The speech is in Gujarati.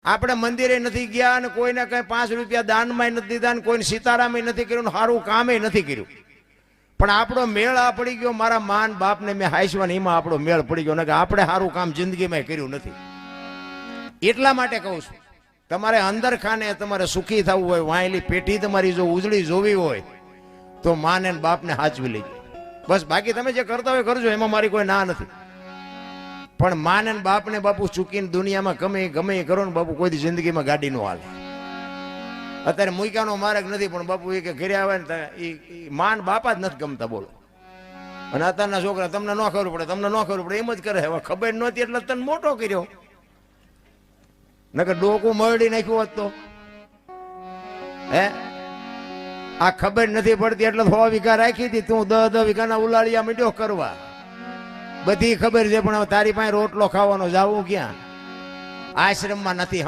આપણે મંદિરે નથી ગયા અને કોઈને કઈ 5 રૂપિયા દાનમાં નથી દીધા ને કોઈને સીતારામે નથી કર્યું, સારું કામે નથી કર્યું, પણ આપણો મેળ આ પડી ગયો. મારા માન બાપને મેં હાઈસવાન એમાં આપણો મેળ પડી ગયો ને કે આપણે સારું કામ જિંદગીમાં કર્યું નથી. એટલા માટે કહું છું, તમારે અંદર ખાને તમારે સુખી થવું હોય, વાયેલી પેટી તમારી જો ઉજળી જોવી હોય તો માને ને બાપને હાચવી લેજો બસ. બાકી તમે જે કરતા હોય કરજો, એમાં મારી કોઈ ના નથી. પણ માને ને બાપને બાપુ ચૂકીને દુનિયામાં ગમે કરો ને બાપુ, કોઈ જિંદગીમાં ગાડી નો હાલે. અત્યારે મુઈકાનો માર્ગ નથી, પણ બાપુ એ કે ઘરે આવે ને એ માન બાપા જ નથી ગમતા, બોલો. અને અત્યારના છોકરા તમને ન ખબર પડે, તમને ન ખબર પડે એમ જ કરે. હવે ખબર નહોતી એટલે તને મોટો કર્યો, નકર ડોકું મરડી નાખ્યું હોત તો. હે આ ખબર નથી પડતી એટલે 100 વીઘા રાખી હતી, તું 10 વીઘાના ઉલાળિયા મીડ્યો કરવા. બધી ખબર છે, પણ તારી પાસે રોટલો ખાવાનો જાવું ક્યાં? આશ્રમમાં નથી.